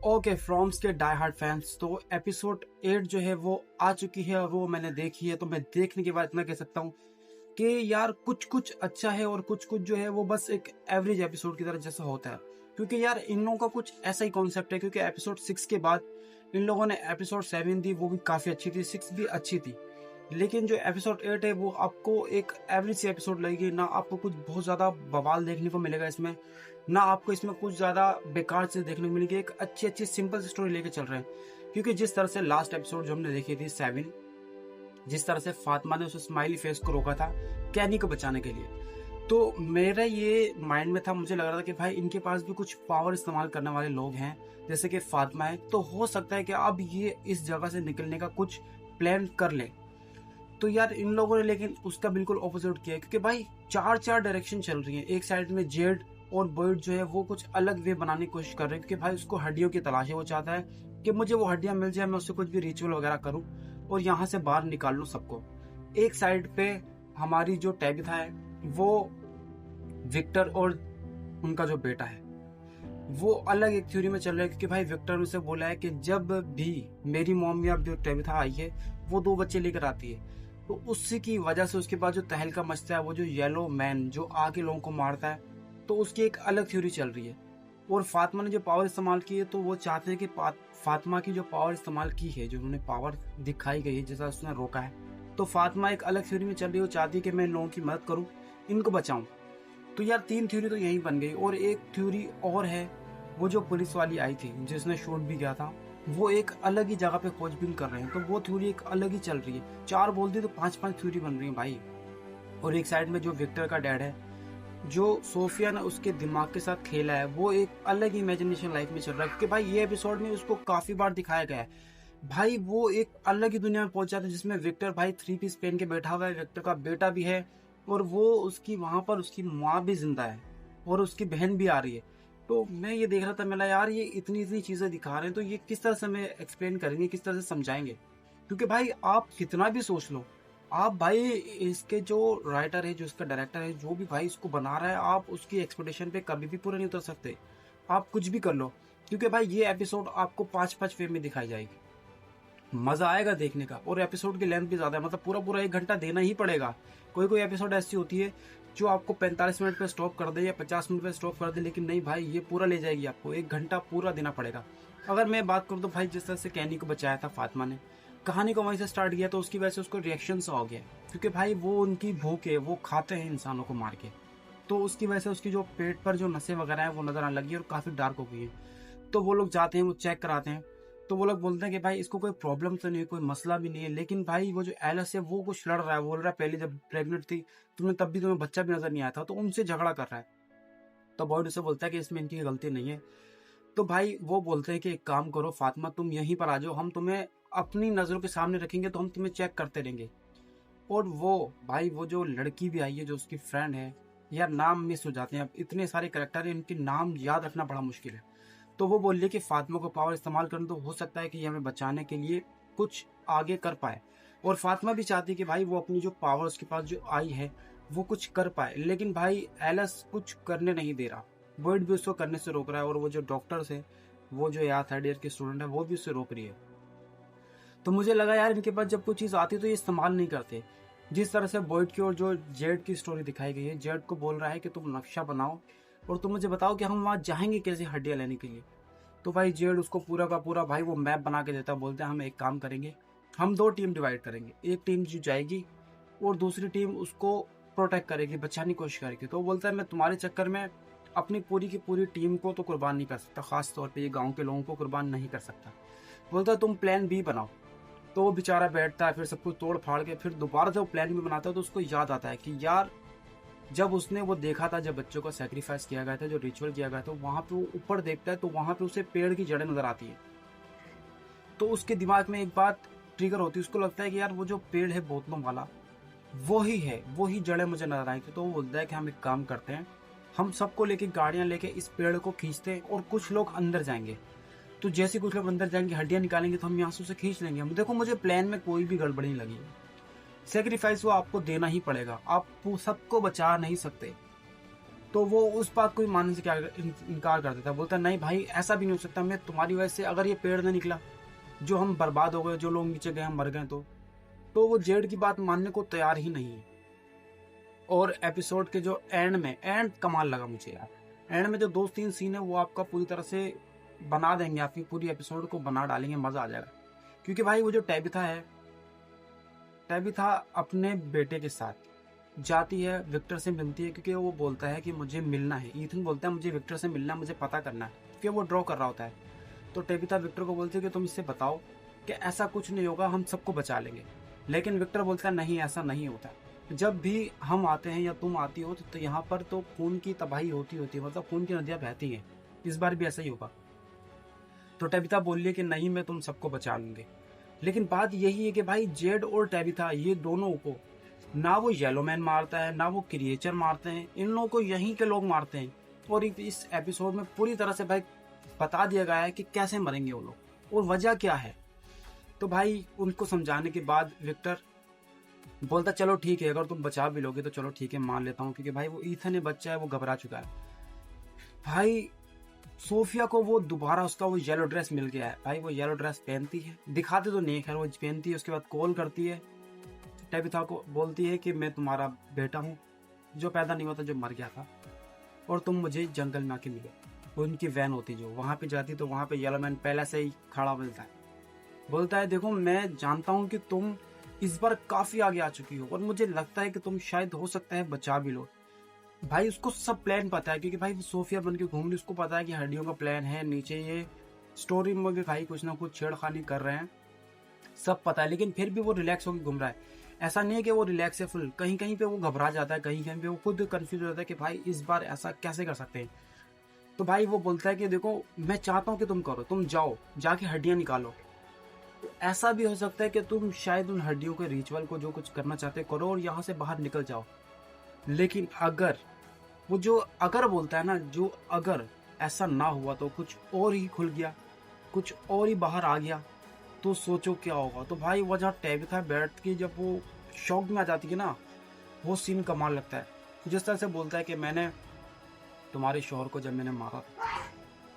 Okay firms के die hard fans, तो episode 8 जो है वो आ चुकी है और वो मैंने देखी है। तो मैं देखने के बाद इतना कह सकता हूँ कि यार कुछ कुछ अच्छा है और कुछ कुछ जो है वो बस एक एवरेज एपिसोड की तरह जैसा होता है। क्योंकि यार इन लोगों का कुछ ऐसा ही कॉन्सेप्ट है, क्योंकि एपिसोड 6 के बाद इन लोगों ने एपिसोड 7 दी, वो भी काफी अच्छी थी, 6 भी अच्छी थी। लेकिन जो एपिसोड 8 है वो आपको एक एवरेज सी एपिसोड लगेगी। ना आपको कुछ बहुत ज्यादा बवाल देखने को मिलेगा इसमें, ना आपको इसमें कुछ ज्यादा बेकार चीज देखने को मिलेगी। एक अच्छी अच्छी सिंपल स्टोरी लेके चल रहे हैं। क्योंकि जिस तरह से लास्ट एपिसोड जो हमने देखी थी 7, जिस तरह से फातिमा ने उस स्माइली फेस को रोका था कैनी को बचाने के लिए, तो मेरा ये माइंड में था, मुझे लग रहा था कि भाई इनके पास भी कुछ पावर इस्तेमाल करने वाले लोग हैं जैसे कि फातिमा है, तो हो सकता है कि अब ये इस जगह से निकलने का कुछ प्लान कर ले। तो यार इन लोगों ने लेकिन उसका बिल्कुल ऑपोजिट किया है। क्योंकि भाई चार चार डायरेक्शन चल रही है। एक साइड में जेड और बर्ड जो है वो कुछ अलग वे बनाने की कोशिश कर रहे हैं, क्योंकि भाई उसको हड्डियों की तलाश है। वो चाहता है कि मुझे वो हड्डियां मिल जाए, मैं उससे कुछ भी रिचुअल वगैरह करूं और यहाँ से बाहर निकाल लूं सबको। एक साइड पे हमारी जो टैबिथा है वो विक्टर और उनका जो बेटा है वो अलग एक थ्योरी में चल रहा है। क्योंकि भाई विक्टर ने उसे बोला है कि जब भी मेरी मॉम या जो टैबिथा आई है वो 2 बच्चे लेकर आती है, तो उसी की वजह से उसके बाद जो तहलका मचता है, वो जो येलो मैन जो आके लोगों को मारता है, तो उसकी एक अलग थ्योरी चल रही है। और फातिमा ने जो पावर इस्तेमाल की है, तो वो चाहते हैं कि फातिमा की जो पावर इस्तेमाल की है, जो उन्होंने पावर दिखाई गई है, जैसा उसने रोका है, तो फातिमा एक अलग थ्योरी में चल रही है। वो चाहती है कि मैं इन लोगों की मदद करूं, इनको बचाऊं। तो यार 3 थ्योरी तो यहीं बन गई। और एक थ्योरी और है, वो जो पुलिस वाली आई थी जिसने शूट भी किया था, वो एक अलग ही जगह पे खोजबीन कर रहे हैं। तो वो थ्योरी एक अलग ही चल रही है। 4 बोल दी तो 5-5 थ्योरी बन रही है भाई। और एक साइड में जो विक्टर का डैड है, जो सोफिया ने उसके दिमाग के साथ खेला है, वो एक अलग इमेजिनेशन लाइफ में चल रहा है। क्योंकि भाई ये एपिसोड में उसको काफी बार दिखाया गया है। भाई वो एक अलग ही दुनिया में पहुंच जाता है, जिसमें विक्टर भाई 3 पीस पहन के बैठा हुआ है, विक्टर का बेटा भी है और वो उसकी वहां पर उसकी माँ भी जिंदा है और उसकी बहन भी आ रही है। तो मैं ये देख रहा था, मैं यार ये इतनी इतनी चीजें दिखा रहे हैं, तो ये किस तरह से हमें एक्सप्लेन करेंगे, किस तरह से समझाएंगे। क्योंकि भाई आप कितना भी सोच लो, आप भाई इसके जो राइटर है, जो इसका डायरेक्टर है, जो भी भाई इसको बना रहा है, आप उसकी एक्सपेक्टेशन पे कभी भी पूरे नहीं उतर सकते। आप कुछ भी कर लो। क्योंकि भाई ये एपिसोड आपको 5-5 वे में दिखाई जाएगी, मजा आएगा देखने का। और एपिसोड की लेंथ भी ज्यादा है, मतलब पूरा पूरा 1 घंटा देना ही पड़ेगा। कोई कोई एपिसोड ऐसी होती है जो आपको 45 मिनट पे स्टॉप कर दे या 50 मिनट पे स्टॉप कर दे, लेकिन नहीं भाई ये पूरा ले जाएगी, आपको 1 घंटा पूरा देना पड़ेगा। अगर मैं बात करूँ तो भाई जिस तरह से कैनी को बचाया था फातिमा ने, कहानी को वहीं से स्टार्ट किया, तो उसकी वजह से उसको रिएक्शन सा हो गया। क्योंकि भाई वो उनकी भूख है, वो खाते हैं इंसानों को मार के, तो उसकी वजह से उसकी जो पेट पर जो नसें वगैरह है वो नजर आने लगी और काफी डार्क हो गई है। तो वो लोग जाते हैं, वो चेक कराते हैं, तो वो लोग बोलते हैं कि भाई इसको कोई प्रॉब्लम तो नहीं है, कोई मसला भी नहीं है। लेकिन भाई वो जो एलिस है वो कुछ लड़ रहा है, बोल रहा है पहले जब प्रेग्नेंट थी तुमने तब भी तुम्हें बच्चा भी नजर नहीं आया था, तो उनसे झगड़ा कर रहा है। तो बॉयड उसे बोलता है कि इसमें इनकी गलती नहीं है। तो भाई वो बोलते हैं कि एक काम करो फातिमा, तुम यहीं पर आ जाओ, हम तुम्हें अपनी नजरों के सामने रखेंगे, तो हम तुम्हें चेक करते रहेंगे। और वो भाई वो जो लड़की भी आई है, जो उसकी फ्रेंड है, यार नाम मिस हो जाते हैं, अब इतने सारे करेक्टर हैं, इनके नाम याद रखना बड़ा मुश्किल है। तो वो बोल रही है कि फातिमा को पावर इस्तेमाल करना, तो हो सकता है कि ये हमें बचाने के लिए कुछ आगे कर पाए। और फातिमा भी चाहती है कि भाई वो अपनी जो पावर उसके पास जो आई है वो कुछ कर पाए। लेकिन भाई एलिस कुछ करने नहीं दे रहा, बर्ड भी उसको करने से रोक रहा है, और वो जो डॉक्टर्स है, वो जो यार 3rd ईयर की स्टूडेंट है, वो भी उससे रोक रही है। तो मुझे लगा यार इनके पास जब कोई चीज आती है तो ये इस्तेमाल नहीं करते। जिस तरह से बॉयड की और जो जेड की स्टोरी दिखाई गई है, जेड को बोल रहा है कि तुम नक्शा बनाओ और तुम मुझे बताओ कि हम वहां जाएंगे कैसे हड्डियां लेने के लिए। तो भाई जेड उसको पूरा का पूरा भाई वो मैप बना के देता है। बोलते हैं हम एक काम करेंगे, हम 2 टीम डिवाइड करेंगे, एक टीम जो जाएगी और दूसरी टीम उसको प्रोटेक्ट करेगी, बचाने की कोशिश करेगी। तो वो बोलता है मैं तुम्हारे चक्कर में अपनी पूरी की पूरी टीम को तो कुर्बान नहीं कर सकता, खास तौर पे ये गांव के लोगों को कुर्बान नहीं कर सकता। बोलता है तुम प्लान बी बनाओ। तो वो बेचारा बैठता है, फिर सब कुछ तोड़ फाड़ के फिर दोबारा जब प्लान बी बनाता है, तो उसको याद आता है कि यार जब उसने वो देखा था, जब बच्चों का सेक्रीफाइस किया गया था, जो रिचुअल किया गया था, वहां पे वो ऊपर देखता है, तो वहां पे उसे पेड़ की जड़ें नजर आती है। तो उसके दिमाग में एक बात ट्रिगर होती है, उसको लगता है कि यार वो जो पेड़ है बोतलों वाला, वो ही है, वो ही जड़ें मुझे नजर आई थी। तो वो बोलता है कि हम एक काम करते हैं, हम सबको लेके गाड़ियां लेके इस पेड़ को खींचते हैं और कुछ लोग अंदर जाएंगे। तो जैसे कुछ लोग अंदर जाएंगे, हड्डियां निकालेंगे, तो हम यहाँ से उसे खींच लेंगे। हम देखो मुझे प्लान में कोई भी गड़बड़ी नहीं लगी। सेक्रीफाइस वो आपको देना ही पड़ेगा, आप सबको बचा नहीं सकते। तो वो उस बात को भी मानने से क्या इनकार कर देता, बोलता नहीं भाई ऐसा भी नहीं हो सकता, मैं तुम्हारी वजह से अगर ये पेड़ ना निकला, जो हम बर्बाद हो गए, जो लोग नीचे गए हम मर गए, तो वो जेड की बात मानने को तैयार ही नहीं है। और एपिसोड के जो एंड कमाल लगा मुझे यार, एंड में जो 2-3 सीन है वो आपका पूरी तरह से बना देंगे, आपकी पूरी एपिसोड को बना डालेंगे, मजा आ जाएगा। क्योंकि भाई वो जो टैबिथा अपने बेटे के साथ जाती है, विक्टर से मिलती है, क्योंकि वो बोलता है कि मुझे मिलना है, ईथन बोलता है मुझे विक्टर से मिलना, मुझे पता करना है, क्योंकि वो ड्रॉ कर रहा होता है। तो टैबिथा विक्टर को बोलती है कि तुम इससे बताओ कि ऐसा कुछ नहीं होगा, हम सबको बचा लेंगे। लेकिन विक्टर बोलता है नहीं, ऐसा नहीं होता, जब भी हम आते हैं या तुम आती हो तो यहाँ पर तो खून की तबाही होती है, मतलब खून की नदियां बहती हैं, इस बार भी ऐसा ही होगा। तो टैबिथा बोल रही है कि नहीं, मैं तुम सबको बचा लूंगी। लेकिन बात यही है कि भाई जेड और टैबिथा ये दोनों को ना वो येलो मैन मारता है, ना वो क्रिएचर मारते हैं, इन लोगों को यहीं के लोग मारते हैं। और इस एपिसोड में पूरी तरह से भाई बता दिया गया है कि कैसे मरेंगे वो लोग और वजह क्या है। तो भाई उनको समझाने के बाद विक्टर बोलता चलो ठीक है, अगर तुम बचा भी लोगे तो चलो ठीक है, मान लेता हूँ, क्योंकि भाई वो ईथन है, बच्चा है, वो घबरा चुका है। भाई सोफिया को वो दोबारा उसका वो येलो ड्रेस मिल गया है, भाई वो येलो ड्रेस पहनती है, दिखाते तो नहीं, खैर वो पहनती है। उसके बाद कॉल करती है, टैबिथा को बोलती है कि मैं तुम्हारा बेटा हूँ जो पैदा नहीं होता, जो मर गया था, और तुम मुझे जंगल में आके मिले। वो उनकी वैन होती जो वहाँ पे जाती, तो वहाँ पे येलो मैन पहले से ही खड़ा मिलता है, बोलता है देखो मैं जानता हूँ कि तुम इस बार काफी आगे आ चुकी हो और मुझे लगता है कि तुम शायद हो सकता है बचा भी लो। भाई उसको सब प्लान पता है, क्योंकि भाई सोफिया बन के घूम रही, उसको पता है कि हड्डियों का प्लान है, नीचे ये स्टोरी में भी भाई कुछ ना कुछ छेड़खानी कर रहे हैं, सब पता है। लेकिन फिर भी वो रिलैक्स होकर घूम रहा है, ऐसा नहीं है कि वो रिलैक्स है फुल, कहीं कहीं पे वो घबरा जाता है, कहीं कहीं पे वो खुद कंफ्यूज हो जाता है कि भाई इस बार ऐसा कैसे कर सकते हैं। तो भाई वो बोलता है कि देखो मैं चाहता हूँ कि तुम करो, तुम जाओ जाके हड्डियां निकालो। तो ऐसा भी हो सकता है कि तुम शायद उन हड्डियों के रिचुअल को जो कुछ करना चाहते करो और यहाँ से बाहर निकल जाओ। लेकिन अगर वो जो अगर बोलता है ना, जो अगर ऐसा ना हुआ तो कुछ और ही खुल गया, कुछ और ही बाहर आ गया, तो सोचो क्या होगा। तो भाई वो जहाँ टैबिथा बैठ के जब वो शॉक में आ जाती है ना, वो सीन कमाल लगता है। जिस तरह से बोलता है कि मैंने तुम्हारे शोहर को जब मैंने मारा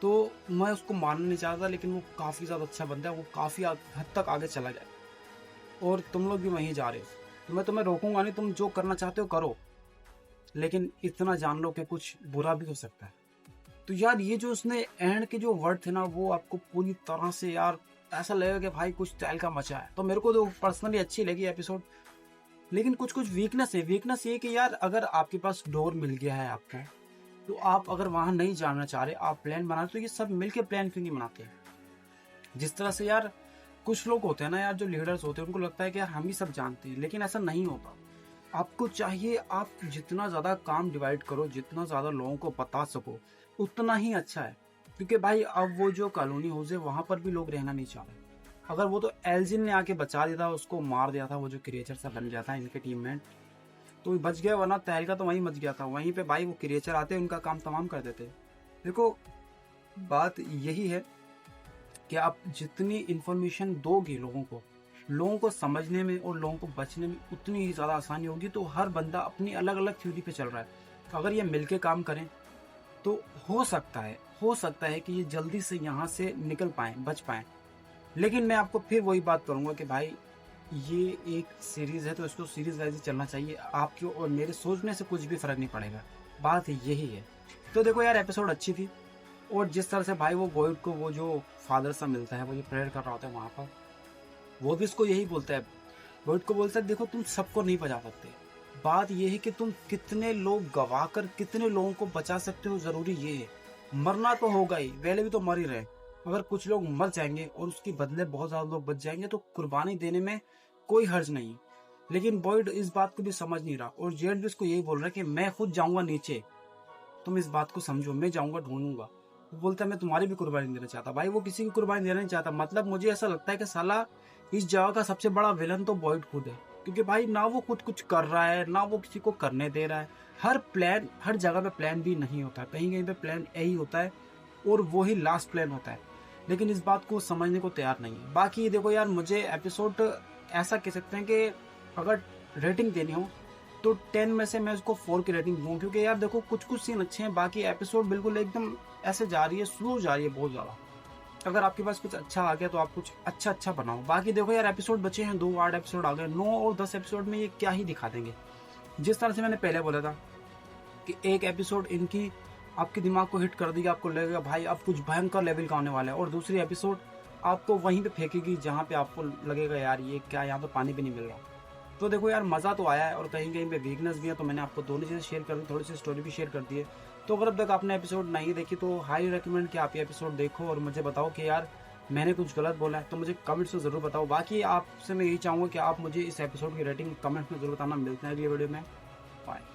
तो मैं उसको मारना नहीं चाहता, लेकिन वो काफ़ी ज़्यादा अच्छा बंदा है, वो काफ़ी हद तक आगे चला गया और तुम लोग भी वहीं जा रहे हो, तो मैं तुम्हें रोकूंगा नहीं, तुम जो करना चाहते हो करो, लेकिन इतना जान लो कि कुछ बुरा भी हो सकता है। तो यार ये जो उसने एंड के जो वर्ड थे ना, वो आपको पूरी तरह से यार ऐसा लगेगा कि भाई कुछ तहलका मचा है। तो मेरे को तो पर्सनली अच्छी लगी एपिसोड, लेकिन कुछ कुछ वीकनेस है। वीकनेस ये कि यार अगर आपके पास डोर मिल गया है आपको, तो आप अगर वहां नहीं जाना चाह रहे, आप प्लान बना रहे, तो ये सब मिलके प्लान क्यों नहीं बनाते। जिस तरह से यार कुछ लोग होते हैं ना यार, जो लीडर्स होते हैं, उनको लगता है कि यार हम ही सब जानते हैं, लेकिन ऐसा नहीं होता। आपको चाहिए आप जितना ज्यादा काम डिवाइड करो, जितना ज्यादा लोगों को बता सको, उतना ही अच्छा है। क्योंकि भाई अब वो जो कॉलोनी हाउस है वहां पर भी लोग रहना नहीं चाह रहे। अगर वो तो एल्जिन ने आके बचा दिया था, उसको मार दिया था, वो जो क्रिएचर सा बन गया था इनके टीममेट, तो बच गया, वरना तहलका तो वहीं मच गया था। वहीं पे भाई वो क्रिएचर आते उनका काम तमाम कर देते। देखो बात यही है कि आप जितनी इंफॉर्मेशन दोगे लोगों को समझने में और लोगों को बचने में उतनी ही ज़्यादा आसानी होगी। तो हर बंदा अपनी अलग अलग थ्योरी पे चल रहा है, तो अगर ये मिलके काम करें तो हो सकता है कि ये जल्दी से यहाँ से निकल पाएँ, बच पाएँ। लेकिन मैं आपको फिर वही बात करूँगा कि भाई ये एक सीरीज़ है, तो इसको सीरीज वाइज चलना चाहिए। आपकी और मेरे सोचने से कुछ भी फर्क नहीं पड़ेगा, बात यही है। तो देखो यार एपिसोड अच्छी थी, और जिस तरह से भाई वो वॉइड को वो जो फादर सा मिलता है, वो जो प्रेयर कर रहा होता है वहाँ पर, वो भी इसको यही बोलता है, वॉइड को बोलता है देखो तुम सबको नहीं बचा सकते, बात ये है कि तुम कितने लोग गवा कर कितने लोगों को बचा सकते हो, जरूरी ये है। मरना तो होगा ही, पहले भी तो मर ही रहे। अगर कुछ लोग मर जाएंगे और उसके बदले बहुत ज्यादा लोग बच जाएंगे, तो कुर्बानी देने में कोई हर्ज नहीं। लेकिन बॉयड इस बात को भी समझ नहीं रहा, और जेड भी उसको यही बोल रहा है कि मैं खुद जाऊंगा नीचे, तुम इस बात को समझो, मैं जाऊंगा, ढूंढूंगा। वो बोलता है मैं तुम्हारी भी कुर्बानी देना चाहता। भाई वो किसी की कुर्बानी देना नहीं चाहता। मतलब मुझे ऐसा लगता है कि साला इस जगह का सबसे बड़ा विलन तो बॉयड खुद है, क्योंकि भाई ना वो खुद कुछ कर रहा है, ना वो किसी को करने दे रहा है। हर जगह पे प्लान भी नहीं होता, कहीं कहीं पे प्लान ए ही होता है, और वो ही लास्ट प्लान होता है। लेकिन इस बात को समझने को तैयार नहीं है। बाकी देखो यार, मुझे एपिसोड ऐसा कह सकते हैं कि अगर रेटिंग देनी हो तो 10 में से मैं इसको 4 की रेटिंग दूँ, क्योंकि यार देखो कुछ कुछ सीन अच्छे हैं, बाकी एपिसोड बिल्कुल एकदम ऐसे जा रही है, स्लो जा रही है बहुत ज़्यादा। अगर आपके पास कुछ अच्छा आ गया तो आप कुछ अच्छा बनाओ। बाकी देखो यार एपिसोड बचे हैं 2, 8 एपिसोड आ गए, 9 और 10 एपिसोड में ये क्या ही दिखा देंगे। जिस तरह से मैंने पहले बोला था कि एक एपिसोड इनकी आपके दिमाग को हिट कर देगी, आपको लगेगा भाई अब कुछ भयंकर लेवल का होने वाला है, और दूसरी एपिसोड आपको वहीं पे फेंकेगी जहाँ पे आपको लगेगा यार ये क्या, यहाँ तो पानी भी नहीं मिल रहा। तो देखो यार मज़ा तो आया है, और कहीं कहीं पे वीकनेस भी है, तो मैंने आपको दोनों चीज़ें शेयर कर दी, थोड़ी सी स्टोरी भी शेयर कर दी है। तो अगर अब तक आपने एपिसोड नहीं देखी तो हाईली रिकमेंड कि आप ये एपिसोड देखो और मुझे बताओ कि यार मैंने कुछ गलत बोला है तो मुझे कमेंट्स में ज़रूर बताओ। बाकी आपसे मैं यही चाहूँगा कि आप मुझे इस एपिसोड की रेटिंग कमेंट्स में ज़रूर बताना। मिलते हैं अगली वीडियो में। बाय।